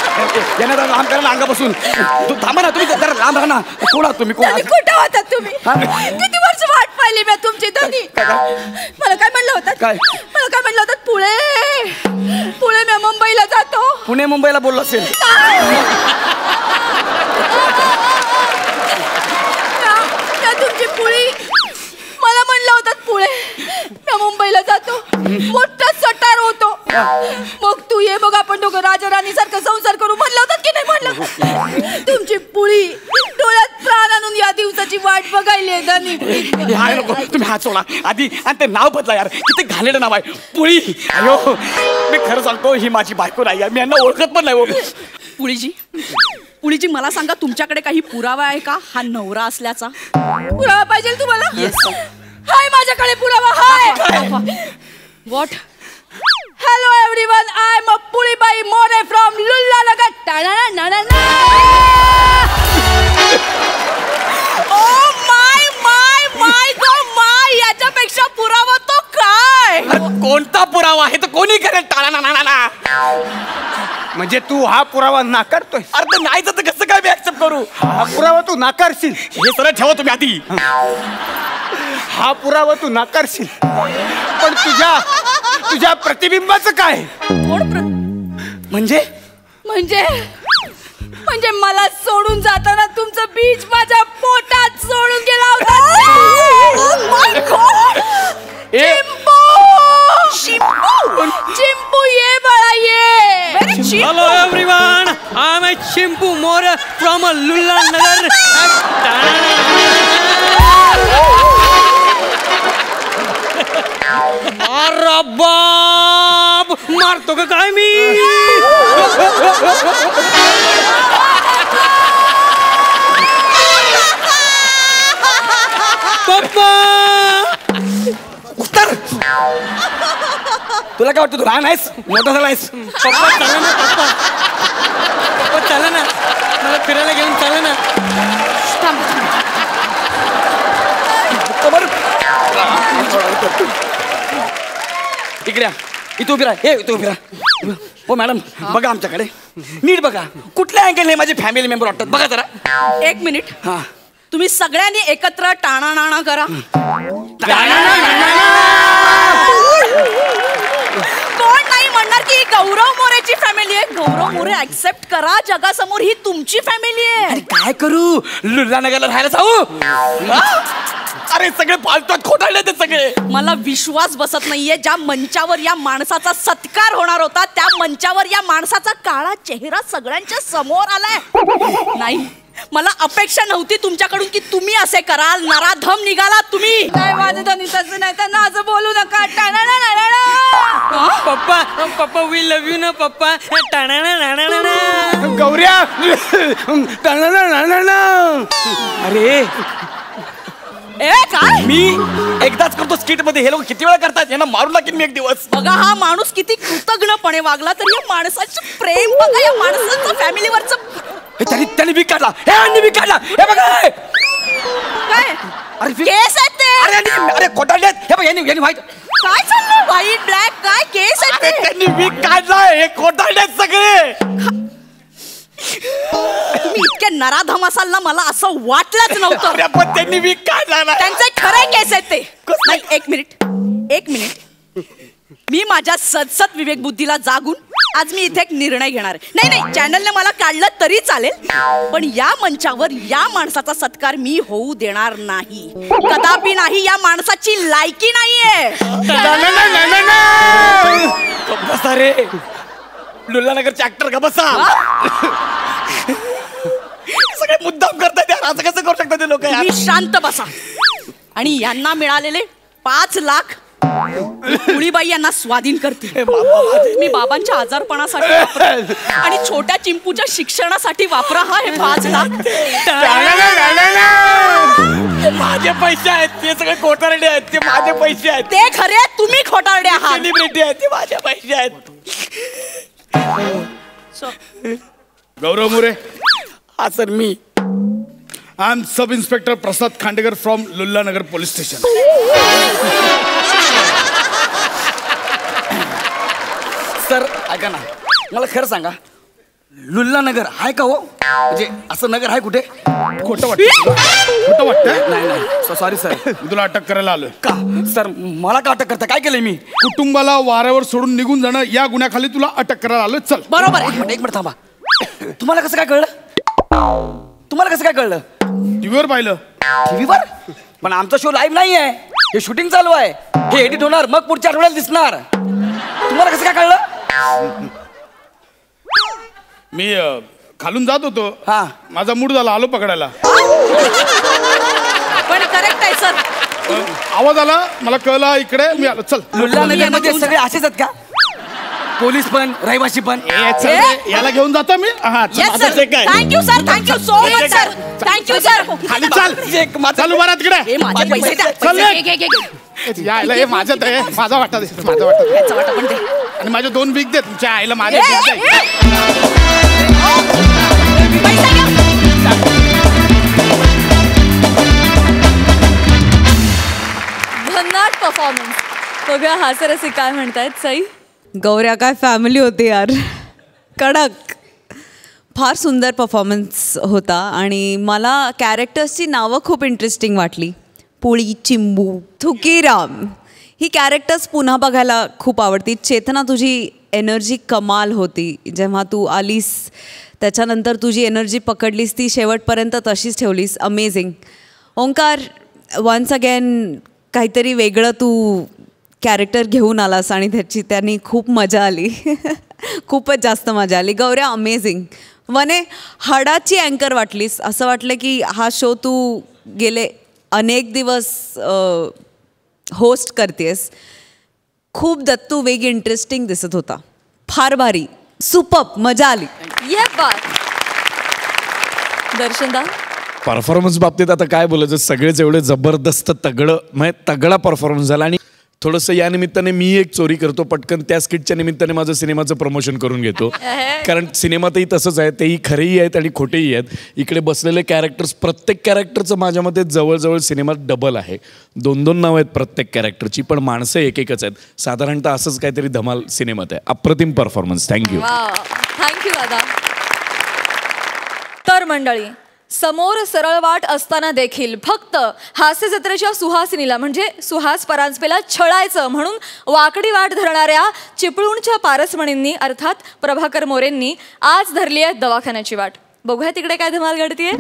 यांना जरा लांब करा अंगापासून. तू थांबा ना, तुम्ही जरा लांब राहा ना. कोण आहात तुम्ही? कोण? कुठं होतात तुम्ही? किती वर्ष वाट पाहिली मी तुमची. धनी मला काय म्हणलं होतं? काय मला काय म्हणलं होतं? पुणे मी मुंबईला जातो. पुणे मुंबईला बोललो असेल. तुमची पुळी मला म्हणलं होतं पुळे मी मुंबईला जातो, मोठा सटार होतो, मग तू ये, मग आपण दोघं राजा राणी सारखं संसार करू म्हणलं होतं की नाही म्हणलं? तुमची पुळी डोळ्यात प्राण आणून या दिवसाची वाट बघायली. धनी नको, तुम्ही हात सोडा आधी आणि ते नाव बदला यार. किती घाणेरडं नाव आहे, पुळी. अयो, मी खरं सांगतो, ही माझी बायको नाही आहे, मी यांना ओळखत पण नाही. पुळीजी मला सांगा, तुमच्याकडे काही पुरावा आहे का हा नवरा असल्याचा? पुरावा पाहिजे तुम्हाला? हाय, माझ्याकडे पुरावा हाय. What? Hello everyone, I am Pulibai More from Lulla Nagar. Oh my my my God, my, याच्यापेक्षा पुरावा तो काय? कोणता पुरावा आहे? तर कोणी करेल? टाळा ना. म्हणजे तू हा पुरावा नाकारतोय? अरे नाही तर कसं काय मी ऍक्सेप्ट करू? हा पुरावा तू नाकारशील? हे सरळ ठेवा तुम्ही आधी. हा पुरावा तू नाकारशील, पण तुझ्या प्रतिबिंबाचं काय? म्हणजे मला सोडून जाताना तुमचं बीज माझ्या पोटात सोडून गेला होता. चिंपू, ये बाळा ये. Hello everyone, I am Chimpu More from Lulla Nagar. अरे बाप, मारतो का काय मी? पप्पा, उत्तर. तुला काय वाटतं, तू लहान आहेस मोठा झालायस? पप्पा चला ना, पप्पा चला ना, मला फिरायला घेऊन चला ना. इकडे इथं उभी राहा. इथं उभी राहा. हो मॅडम, बघा आमच्याकडे नीट बघा, कुठल्या अँगलने माझे फॅमिली मेंबर वाटतात बघा जरा. 1 मिनिट. तुम्ही सगळ्यांनी एकत्र टाणा नाणा करा. कोण नाही म्हणणार की गौरव मोरेची फॅमिली आहे? गौरव मोरे ऍक्सेप्ट करा, जगासमोर ही तुमची फॅमिली आहे. अरे काय करू, लुल्ला नगरला राहायला जाऊ? अरे सगळे फालतूत खोटाळले ते सगळे. मला विश्वास बसत नाहीये, ज्या मंचावर या माणसाचा सत्कार होणार होता त्या मंचावर या माणसाचा काळा चेहरा सगळ्यांच्या समोर आलाय. नाही, मला अपेक्षा नव्हती तुमच्याकडून की तुम्ही असे कराल. नराधम निघालात तुम्ही. नाही माझं तसं नाही, त्यांना असं बोलू नका. पप्पा पप्पा वी लव्ह यू ना पप्पा. गौऱ्या अरे काय मी एकदाच करतो स्किट मध्ये, हे लोक किती वेळा करतात, यांना मारून टाकीन मी एक दिवस. बघा हा माणूस किती कृतज्ञपणे वागला, तर या माणसाचं प्रेम बघा, या माणसाचं फॅमिलीवरचं. त्यांनी वीक काढला, हे वीक काढला, हे बघा काय अरे केस आहेत ते. अरे खोटाळलेत, हे बघ यांनी व्हाईट. काय चाललंय, व्हाईट ब्लॅक काय केस आहेत ते. त्यांनी वीक काढलाय, हे खोटाळलेत सगळे. तुम्ही इतके नराधम असाल ना, मला असं वाटलंच नव्हतं. पण त्यांनी वीक काढला ना. त्यांचे खरे केस आहेत ते. नाही, एक मिनिट मी माझ्या सदसद विवेक बुद्धीला जागून आज मी इथे एक निर्णय घेणार आहे. नाही चॅनलने मला काढलं तरी चालेल, पण या मंचावर या माणसाचा सत्कार मी होऊ देणार नाही, कदापि नाही. या माणसाची लायकी नाहीये. बसा रे लुल्लानगरचे ऍक्टर का बसा. सगळे मुद्दाम करतात यार, असं कसं करू शकतात ते लोक. तुम्ही शांत बसा. आणि यांना मिळालेले 5 लाख कुळीबाई यांना स्वाधीन करते. मी बाबांच्या आजारपणासाठी आणि छोट्या चिंपूच्या शिक्षणासाठी वापरा हा हे 5 लाख. माझे पैसे आहेत, ते सगळे खोटारडे आहेत, ते माझे पैसे आहेत. ते खरे, तुम्ही खोटारडे आहात. सेलिब्रिटी आहेत, ते माझे पैसे आहेत. गौरव मोरे. हा सर मी. I am sub inspector Prasad Khandekar from Lullanagar police station. Sir ऐका ना, मला खरं सांगा, लुल्लानगर आहे का हो? म्हणजे असं नगर आहे कुठे? खोटं वाटतं? नाही सॉरी सर, मी तुला अटक करायला आलोय. का सर? मला का अटक करता? काय केलंय मी? कुटुंबाला वाऱ्यावर सोडून निघून जाणं या गुन्ह्याखाली तुला अटक करायला आलोय. चल. बरोबर. एक मिनिट थांबा. तुम्हाला कसं काय कळलं? टीव्हीवर पाहिलं. टीव्हीवर? पण आमचा शो लाईव्ह नाही आहे, हे शूटिंग चालू आहे, हे एडिट होणार, मग पुढच्या आठवड्यात दिसणार. तुम्हाला कसं काय कळलं? मी खालून जात होतो, हा माझा मूड झाला, आलो पकडायला. पण करेक्ट आहे सर. आवाज आला, मला कळलं इकडे, मी आलो. चल. लुल्लानगर मध्ये सगळे असेच आहेत का? पोलीस पण, रहिवासी पण? याला घेऊन जातो मी. Thank you sir, thank you so much sir, thank you sir. खाली चाल. चालू बरा तिकडे. माझे पैसे यायला हे माझ्यात आहे, माझा वाटा दे, माझा वाटा पण दे. आणि माझे 2 वीक दे तुमच्या आईला. माझे भन्नाट परफॉर्मन्स. बघूया हास्यरसिक काय म्हणतायत. सई. गौऱ्या काय फॅमिली होती यार, कडक. फार सुंदर परफॉर्मन्स होता आणि मला कॅरेक्टर्सची नावं खूप इंटरेस्टिंग वाटली. पोळी, चिंबू, थुकीराम, ही कॅरेक्टर्स पुन्हा बघायला खूप आवडती. चेतना, तुझी एनर्जी कमाल होती जेव्हा तू आलीस, त्याच्यानंतर तुझी एनर्जी पकडलीस ती शेवटपर्यंत तशीच ठेवलीस. अमेझिंग. ओंकार, वन्स अगेन काहीतरी वेगळं तू कॅरेक्टर घेऊन आलास आणि त्यांनी खूप मजा आली. खूपच जास्त मजा आली. गौऱ्या, अमेझिंग. वने, हाडाची अँकर वाटलीस. असं वाटलं की हा शो तू गेले अनेक दिवस होस्ट करतेस. खूप दत्तू वेग इंटरेस्टिंग दिसत होता. फार भारी, सुपर्ब, मजा आली. ये बात. दर्शनदा. परफॉर्मन्स बाबतीत आता काय बोलायचं, सगळेच एवढे जबरदस्त तगडा परफॉर्मन्स झाला. आणि थोडंसं या निमित्ताने मी एक चोरी करतो पटकन, त्या स्किटच्या निमित्ताने माझं सिनेमाचं प्रमोशन करून घेतो. कारण सिनेमातही तसंच आहे, तेही खरेही आहेत आणि खोटेही आहेत. इकडे बसलेले कॅरेक्टर्स, प्रत्येक कॅरेक्टरचं माझ्या मते जवळजवळ सिनेमात डबल आहे. 2-2 नावं आहेत प्रत्येक कॅरेक्टरची, पण माणसं एकच आहेत. साधारणतः असंच काहीतरी धमाल सिनेमात आहे. अप्रतिम परफॉर्मन्स. थँक्यू. थँक्यू दादा. तर मंडळी, समोर सरळ वाट असताना देखील फक्त हास्य जत्रेच्या सुहासिनीला म्हणजे सुहास परांजपेला छळायचं म्हणून वाकडी वाट धरणाऱ्या चिपळूणच्या पारसमणींनी अर्थात प्रभाकर मोरेंनी आज धरली आहे दवाखान्याची वाट. बघूया तिकडे काय धमाल घडतीये.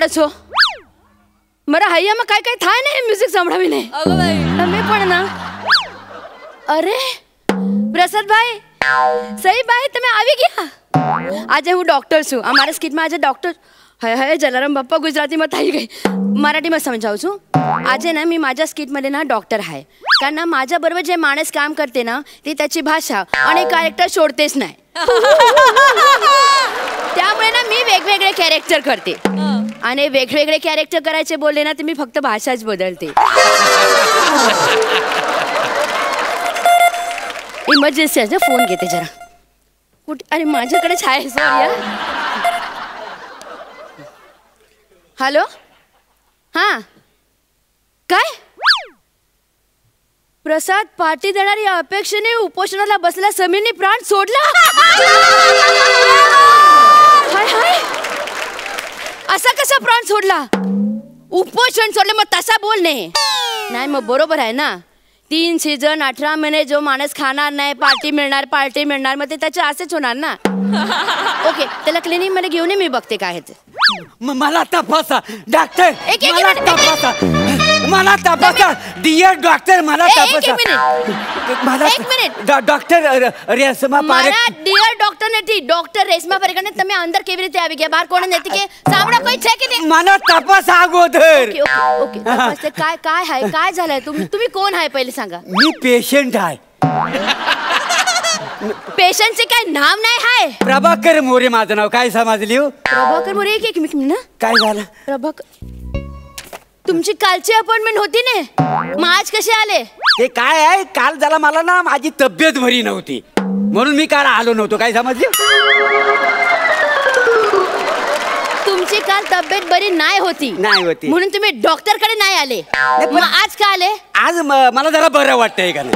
પડે છો મારા હૈયામાં કાંઈ કાંઈ થાય ને મ્યુઝિક સંભળાવીને તમે પણ ના અરે પ્રસાદભાઈ સહી ભાઈ તમે આવી ગયા આજે હું ડોક્ટર છું અમારા સ્કિટમાં આજે ડોક્ટર હય હય જલારામ बाप्पा गुजरातीમાં થઈ ગઈ मराठीમાં समजावू છું આજે ना मी माझ्या स्किटमध्ये ना डॉक्टर आहे कारण ना माझ्याबरोबर जे माणूस काम करते ना ते त्याची भाषा आणि कॅरेक्टर सोडतेच नाही त्यामुळे ना मी वेगवेगळे कॅरेक्टर करते आणि वेगवेगळे कॅरेक्टर करायचे बोलले ना तर मी फक्त भाषाच बदलते इमर्जन्सी आहे फोन घेते जरा कुठे अरे माझ्याकडेच आहे सॉरी हॅलो हां काय प्रसाद पार्टी देणार या अपेक्षेने उपोषणाला बसल्या समीरने प्राण सोडला हाय हाय असा कसा प्राण सोडला उपोषण सोडलं मग तसा बोलणे नाही मग बरोबर आहे ना 3 सीझन 18 महिने जो माणूस खाणार नाही पार्टी मिळणार मग ते त्याचे असेच होणार ना ओके त्याला क्लिनिक मध्ये घेऊन मी बघते काय ते मला तपासा डॉक्टर मला तपासा डियर डॉक्टर मला तपासा एक minute doctor Reshma Parekh dear doctor નથી ડોક્ટર રેશમા પારેખ ને તમે અંદર કેવી રીતે આવી ગયા બહાર કોણ નથી કે સાંભળો કોઈ છે કે નહીં मला तपास अगोदर ओके तपास काय काय आहे काय झालंय तुम्ही कोण आहे पहिले सांगा मी पेशंट आहे पेशंटचे काय नाव नाही आहे प्रभाकर मोरे माझं नाव काय समजली प्रभाकर मोरे एक मिनिट ना काय झालं प्रभाकर तुमची कालची अपॉइंटमेंट होती ने मग आज कसे आले ते काय आहे काल जरा मला ना माझी तब्येत बरी नव्हती म्हणून मी काल आलो नव्हतो काय समजली तुमची काल तब्येत बरी नाही होती म्हणून तुम्ही डॉक्टर कडे नाही आले मग आज का आले आज मला जरा बरं वाटतंय का नाही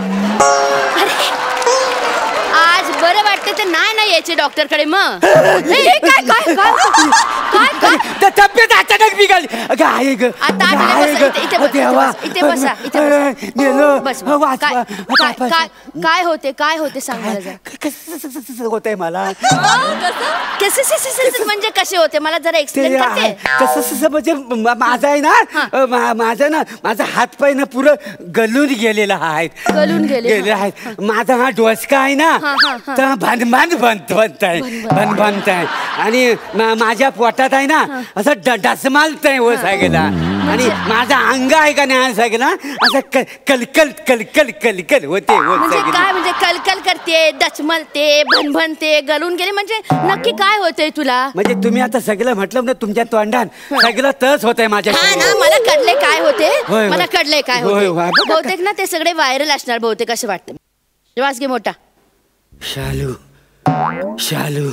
आज बरं वाटते तर नाही यायचे डॉक्टर कडे मग काय काय काय काय काय तब्येत अचानक बिघडली इथे बसा काय होते सांग मला जरा होतंय मला कसे म्हणजे कसे होते मला जरा एक्सप्लेन करते कसं म्हणजे माझा आहे ना माझा हात पाय ना पुरं गलून गेलेला आहे गलून गेले आहेत माझा हा डोसका आहे ना तर बनताय आणि माझ्या पोटात आहे ना असं डसमालतंय हो गेला आणि माझा अंग आहे का नाही सगळं असं कलकल कलकल कलकल होते काय म्हणजे कलकल करते डचमलते भनभनते गलून गेले म्हणजे नक्की काय होतंय तुला म्हणजे तुम्ही आता सगळं म्हटलं ना तुमच्या तोंडात सगळं तस होतंय माझ्या मला कळले काय होते मला कळले काय होते बहुतेक ना ते सगळे व्हायरल असणार बहुतेक असं वाटतं श्वास घे मोठा शालू शालू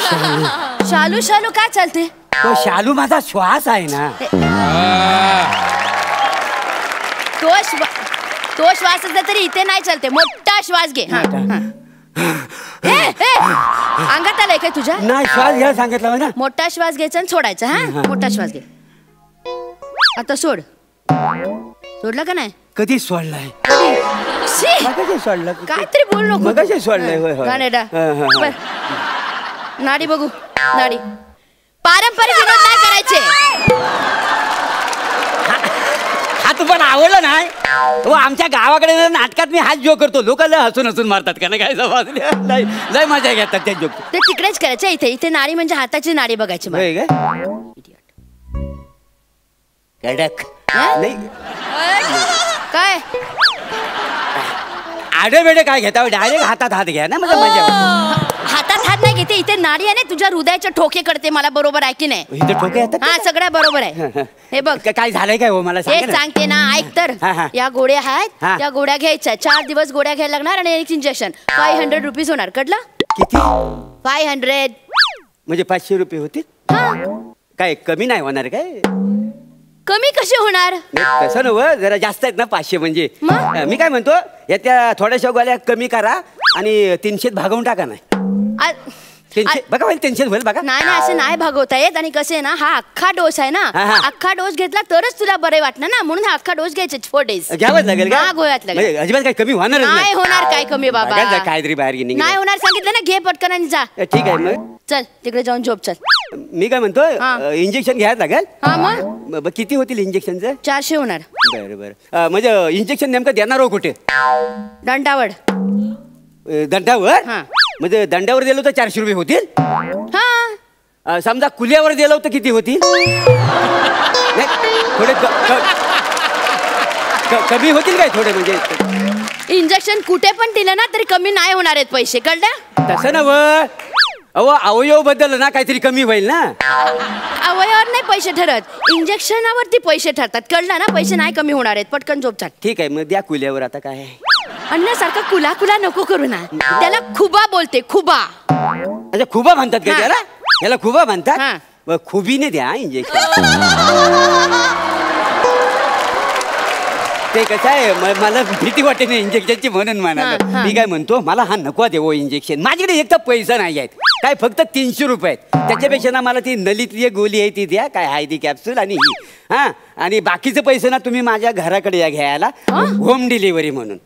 शालू शालू शालू काय चालते तो शालू माझा श्वास आहे ना तो श्वास असला तरी इथे नाही चालते मोठा श्वास घे अंगात आलाय काय तुझ्या नाही श्वास घ्या सांगितलं ना मोठा श्वास घ्यायचा आणि सोडायचा हा मोठा श्वास घे आता सोड सोडला का नाही कधी सोडलाय सोडलं काहीतरी बोल नको कधी सोडलंय नाडी बघू नाडी पारंपरिक विनोद नाही करायचे हा तू पण आवडलं नाही तो आमच्या गावाकडे नाटकात मी हाच जोक करतो लोक हसून हसून मारतात का नाही काय समजले लय मजा घेतात त्या जोक ते तिकडेच करायचं इथे नाडी म्हणजे हाताची नाडी बघायची कडक नाही काय आडे बेडे काय घेता डायरेक्ट हातात हात घ्या ना म्हणजे मजा हातात हात नाही घेते इथे नाडी आहे ना तुझ्या हृदयाचे ठोके करते मला बरोबर आहे की नाही इथे ठोके येतात हा सगळं बरोबर आहे हे बघ काय झालंय काय हो मला सांगते ना ऐक तर या गोळ्या आहेत त्या गोळ्या घ्यायच्या 4 दिवस गोळ्या घ्यायला लागणार आणि एक इंजेक्शन 500 रुपीज होणार कळलं किती 500 म्हणजे 500 रुपये होतील काय कमी नाही होणार काय कमी कसे होणार तसं नव जरा जास्त आहेत ना 500 म्हणजे मी काय म्हणतो या त्या थोड्याशा गोळ्या कमी करा आणि 300 भागवून टाका नाही 300 बघा होईल 300 होईल बघा नाही असे नाही भागवता येत आणि कसे आहे ना हा अख्खा डोस आहे ना अख्खा डोस घेतला तरच तुला बरे वाटणार ना म्हणून हा अख्खा डोस घ्यायचे 4 days घ्यावंच लागेल का गोळ्यात लागेल अजिबात काही कमी होणार नाही होणार काय कमी बाबा काहीतरी बाहेर नाही होणार सांगितलं ना घे पटकन आणि जा ठीक आहे मग चल तिकडे जाऊन झोप चल मी काय म्हणतो इंजेक्शन घ्यायला लागेल. हा मग किती होतील इंजेक्शनचं? 400 होणार. बरं बरं. म्हणजे इंजेक्शन नेमकं देणार हो कुठे? दंडावर. दंडावर? म्हणजे दंडावर दिलं तर 400 रुपये होतील. हा समजा कुल्यावर दिलं तर किती होतील? थोडे कमी होतील काय थोडे? म्हणजे इंजेक्शन कुठे पण दिलं ना तरी कमी नाही होणार आहेत पैसे, कळलं? तसं नव. अहो अवयव बदल ना काहीतरी कमी होईल ना. अवयवावर नाही पैसे ठरत, इंजेक्शनावरती पैसे ठरतात, कळलं ना? पैसे नाही कमी होणार आहेत. पटकन झोप छाट. ठीक आहे मग द्या कुल्यावर. आता काय अन्नासारखा कुला कुला नको करू ना. त्याला खुबा बोलते, खुबा. अच्छा खुबा म्हणतात का त्याला? याला खुबा म्हणतात. खुबीने द्या इंजेक्शन. ते कसं आहे मला भीती वाटते ना इंजेक्शनची म्हणून म्हणाला. मी काय म्हणतो मला हा नको देवो इंजेक्शन. माझ्याकडे एक तर पैसा नाही आहेत काय, फक्त 300 रुपये आहेत. त्याच्यापेक्षा ना मला ती नलीतली एक गोळी आहे ती द्या, काय आहे ती कॅप्सूल आणि ही. हा आणि बाकीचे पैसे ना तुम्ही माझ्या घराकडे या घ्यायला, होम डिलिव्हरी म्हणून.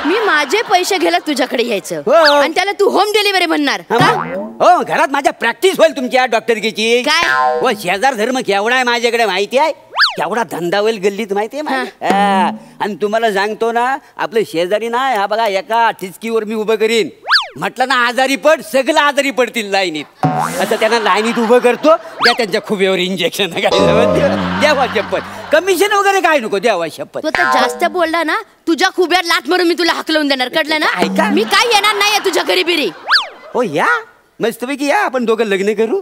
मी माझे पैसे घ्यायला तुझ्याकडे यायचं आणि त्याला तू होम डिलिव्हरी म्हणणार? हो घरात माझ्या प्रॅक्टिस होईल तुमच्या डॉक्टरकीची. काय व शेजार धर्म केवढा आहे माझ्याकडे माहिती आहे? केवढा धंदा होईल गल्लीत माहिती आहे? आणि तुम्हाला सांगतो ना आपलं शेजारी ना, हा बघा एका ठिचकीवर मी उभं करीन म्हटलं ना आजारी पड, सगळं आजारी पडतील लाईनीत. असं त्यांना लाईनीत उभं करतो. द्या त्यांच्या खुब्यावर इंजेक्शन. द्यावा शपथ. कमिशन वगैरे काय नको, द्यावा शपथ. तू तर जास्त बोलला ना तुझ्या खुब्यावर लाथ मारून मी तुला हाकलवून देणार, कळलं ना? ऐका मी काय येणार नाहीये तुझ्या घरी बिरी. हो या मस्तपैकी या, आपण दोघं लग्न करू.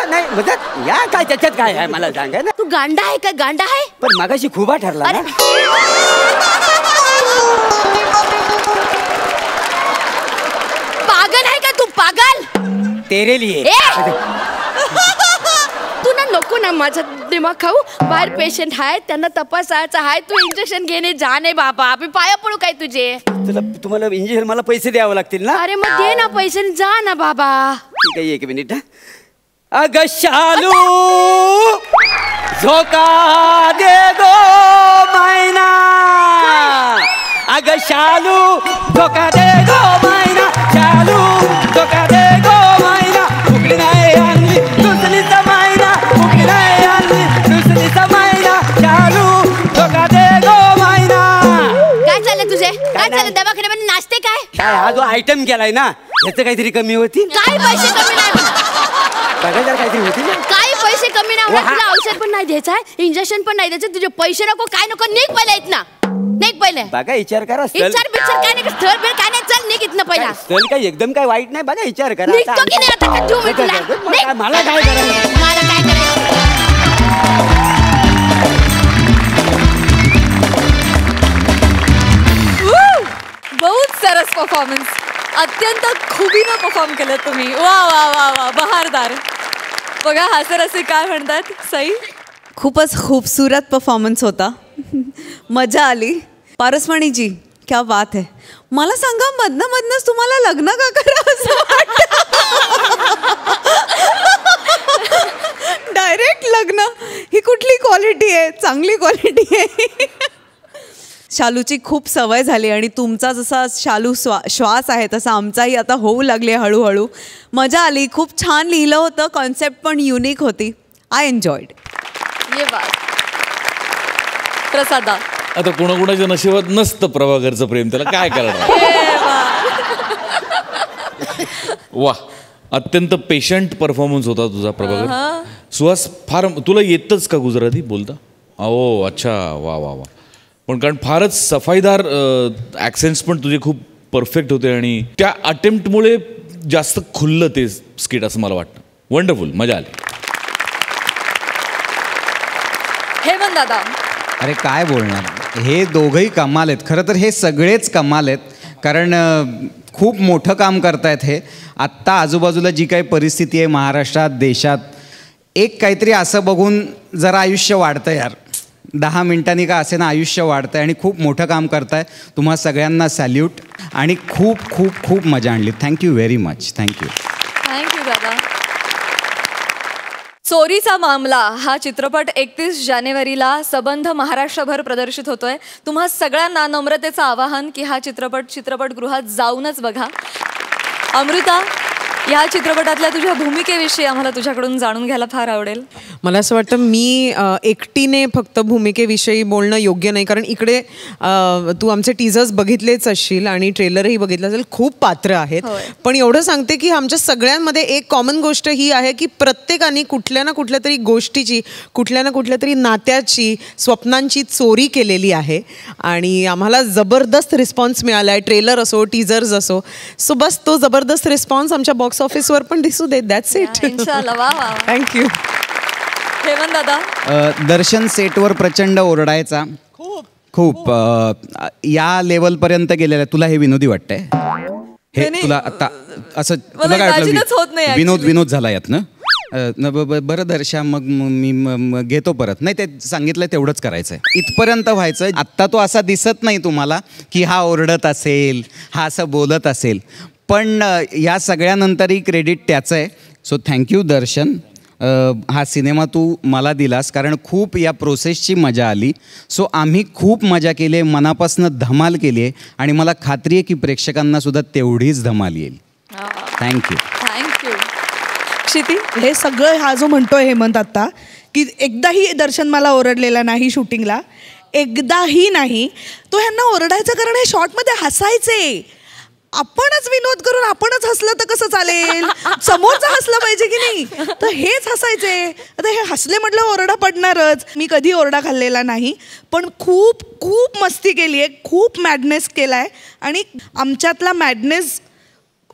नाही मदत या काय त्याच्यात काय आहे मला सांगा ना. तू गांडा आहे का? गांडा आहे. पण मगाशी खुबा ठरला ना. पागल आहे का तू? पागल. तेरे लिए. तू ना नको ना माझा दिमाग खाऊ. बाहेर पेशंट आहे, त्यांना तपासायचं आहे. तू इंजेक्शन घेणे जा. नाही बाबा मी पाया पडू काय तुझे? तुम्हाला इंजेक्शन मला पैसे द्यावे लागतील ना. अरे मग दे ना पैसे, जा ना बाबा. ठीक आहे एक मिनिट. अग शालू झोका दे दो मैना. अग शालू झोका दे दो मैना. शालू झोका दे दो मैना. फुकली नाही आणली दुसरीचा मैना. फुकली नाही आणली दुसरीचा मैना. शालू झोका दे दो मैना. काय चाललंय तुझे? काय चाललंय दवाखान्यामध्ये? नाचते काय? काय हा जो आयटम केलाय ना ह्याचं काहीतरी कमी होती. काय पैसे कमी नाही होणार. बघा काहीतरी होती. काही पैसे कमी नाही होणार. तुला औषध पण नाही द्यायचं आहे, इंजेक्शन पण नाही द्यायचं. तुझे पैसे नको काय नको. निघ पहिला इथनं. निघ पहिले. बघा विचार करा. विचार बिचार काय नाही, स्थळ बिळ काय नाही. चल निघ इथनं पहिला. स्थळ काय एकदम काय वाईट नाही. बघा विचार करा. निघतो की नाही आता का झूम आहे तुला? मला काय करायचं? मला काय करायचं? बहुत सरस परफॉर्मन्स. अत्यंत खुबीनं परफॉर्म केलं तुम्ही. वा वा वा वा बहारदार. बघा हास्यरसिक असे काय म्हणतात. सई खूपच खूबसूरत परफॉर्मन्स होता. मजा आली. पारसमणीजी क्या बात है. मला सांगा मधनंच तुम्हाला लग्न का करावं डायरेक्ट लग्न. ही कुठली क्वालिटी आहे? चांगली क्वालिटी आहे. शालूची खूप सवय झाली आणि तुमचा जसा शालू श्वास आहे तसा आमचाही आता होऊ लागले हळूहळू. मजा आली. खूप छान लिहिलं होतं. कॉन्सेप्ट पण युनिक होती. I enjoyed. ये बात. प्रसादा आता कोणाकोणाच्या नशिबात नसतं प्रभाकरचं प्रेम, त्याला काय करणार. वा अत्यंत पेशंट परफॉर्मन्स होता तुझा प्रभाकर. सुहास फार तुला येतच का गुजराती बोलता? ओ अच्छा वा वा वा. पण कारण फारच सफाईदार ॲक्सेंट्स पण तुझे खूप परफेक्ट होते आणि त्या अटेम्प्टमुळे जास्त खुललं ते स्किट असं मला वाटतं. वंडरफुल. मजा आली. हेमंत दादा अरे काय बोलणार. हे दोघंही कमाल आहेत. खरं तर हे सगळेच कमाल आहेत. कारण खूप मोठं काम करतायत हे. आत्ता आजूबाजूला जी काही परिस्थिती आहे महाराष्ट्रात देशात, एक काहीतरी असं बघून जरा आयुष्य वाढतं यार. 10 मिनिटांनी का असे ना आयुष्य वाढतं आहे आणि खूप मोठं काम करताय. तुम्हा सगळ्यांना सॅल्यूट आणि खूप खूप खूप मजा आणली. Thank you very much. Thank you. Thank you दादा. चोरीचा मामला हा चित्रपट 31 जानेवारीला सबंध महाराष्ट्रभर प्रदर्शित होतोय. तुम्हा सगळ्यांना नम्रतेचं आवाहन की हा चित्रपट चित्रपटगृहात जाऊनच बघा. अमृता या चित्रपटातल्या तुझ्या भूमिकेविषयी आम्हाला तुझ्याकडून जाणून घ्यायला फार आवडेल. मला असं वाटतं मी एकटीने फक्त भूमिकेविषयी बोलणं योग्य नाही, कारण इकडे तू आमचे टीजर्स बघितलेच असशील आणि ट्रेलरही बघितलं असेल. खूप पात्र आहेत, पण एवढं सांगते की आमच्या सगळ्यांमध्ये एक कॉमन गोष्ट ही आहे की प्रत्येकाने कुठल्या ना कुठल्या तरी गोष्टीची, कुठल्या ना कुठल्या तरी नात्याची, स्वप्नांची चोरी केलेली आहे आणि आम्हाला जबरदस्त रिस्पॉन्स मिळाला आहे. ट्रेलर असो, टीजर्स असो. सो बस तो जबरदस्त रिस्पॉन्स आमच्या बॉक्स ऑफिसवर पण दिसू दे. That's it. Thank you. Hemant dada. Darshan सेटवर प्रचंड ओरडायचा, खूप या लेवलपर्यंत गेलेला. तुला हे विनोदी वाटतंय? हे तुला आता असं तुला काय वाटलं? विनोद झाला यात ना? बरं दर्शा, मग मी घेतो परत. नाही, ते सांगितलं तेवढंच करायचंय, इथपर्यंत व्हायचं. आत्ता तो असा दिसत नाही तुम्हाला की हा ओरडत असेल, हा असं बोलत असेल, पण या सगळ्यानंतरही क्रेडिट त्याचं आहे. सो थँक्यू दर्शन. हा सिनेमा तू मला दिलास, कारण खूप या प्रोसेसची मजा आली. सो आम्ही खूप मजा केली आहे, मनापासून धमाल केली आहे आणि मला खात्री आहे की प्रेक्षकांना सुद्धा तेवढीच धमाल येईल. थँक्यू. क्षिती, हे सगळं हा जो म्हणतोय हेमंत आत्ता की एकदाही दर्शन मला ओरडलेला नाही शूटिंगला, एकदाही नाही. तो ह्यांना ओरडायचं कारण हे शॉर्टमध्ये हसायचे. आपणच विनोद करून आपणच हसलं तर कसं चालेल? समोरचं हसलं पाहिजे की नाही? तर हेच हसायचे. आता हे हसले म्हटलं ओरडा पडणारच. मी कधी ओरडा खाल्लेला नाही, पण खूप खूप मस्ती केली आहे, खूप मॅडनेस केला आहे आणि आमच्यातला मॅडनेस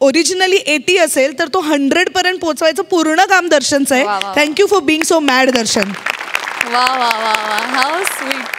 ओरिजिनली 80 असेल तर तो 100 पोचवायचं पूर्ण काम दर्शनचं आहे. Thank you for being so mad Darshan. वा वा वा वा, हाऊ स्वीट.